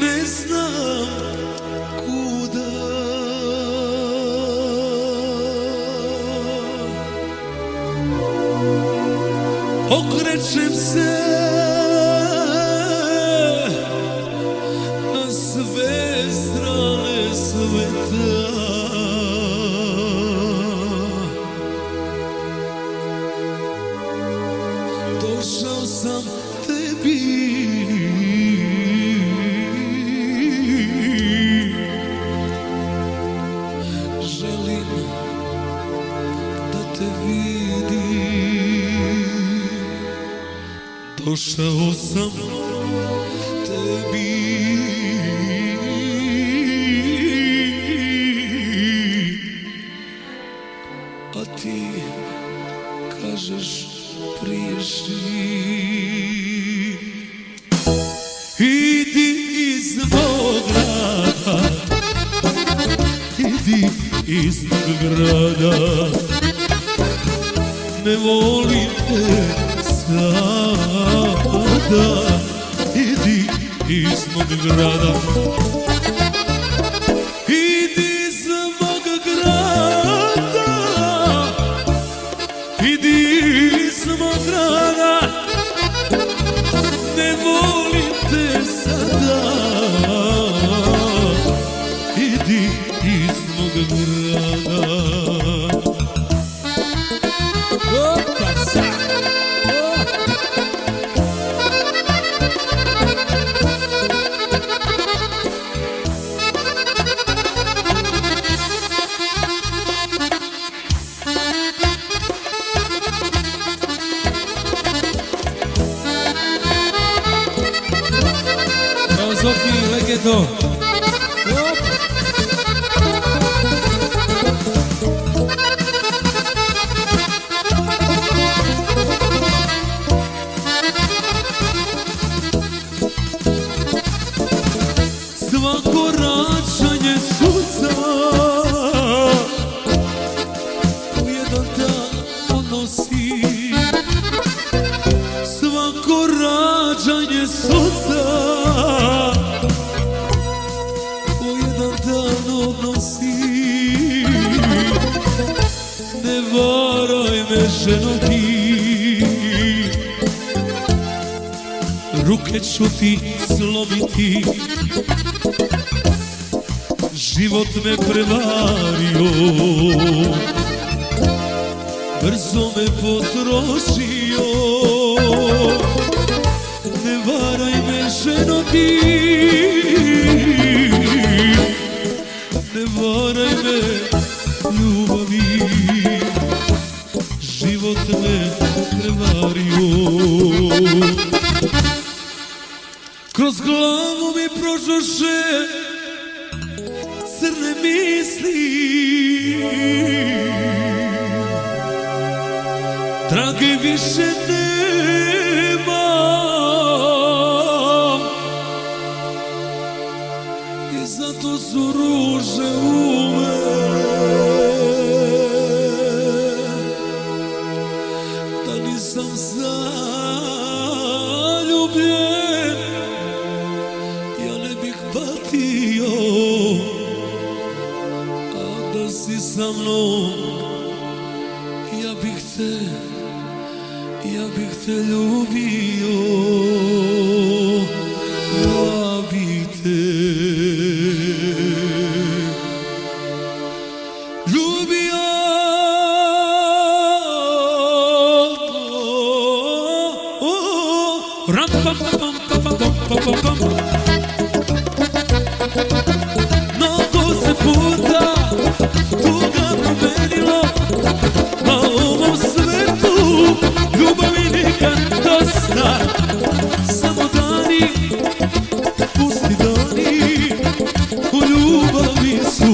ne znam kuda. Okrećem se na sve strane sveta, došao sam tebi, želim da te vidim, došao sam tebi, a ti kažeš priješi. Idi iz mog grada, idi iz mog grada, ne volim te sada. Idi iz mog grada, idi iz mog grada, idi iz mog grada, ne volim te sada. Idi iz mog grada. Opa, sad! Zoki, legedo. Svako rađanje suca u jedan dan odnosi. Svako rađanje suca u jedan dan odnosi. Ne varaj me, ženo, ti, ruke ću ti slomiti. Život me prevario, brzo me potrošio. Ne varaj me, ženo, ti, ne varaj me, ljubavi. Život me prevario. Kroz glavu mi prošoše crne misli, trage više nemam, i zato su ruže u mene, da nisam zaljubljen, ja ne bih patio. Da si sa mnom, ja bih te ljubio, ja bih te ljubio. Ram pam pam pam pam pam pam pam. Mnogo se puta tuga promenilo, a u ovom svetu ljubavi nikad dosta. Samo dani, pusti dani, u ljubavi su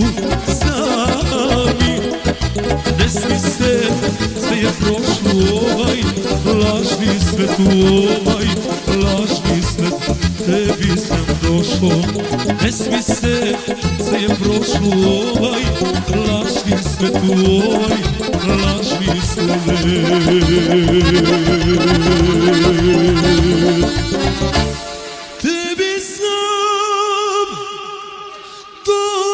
sami. Ne smi se, sve je prošlo ovaj lažni svet, u ovaj lažni svet tebi sam došao. Ne smi se, sve je prošlo ovaj lažni svet, u ovaj lažni svet.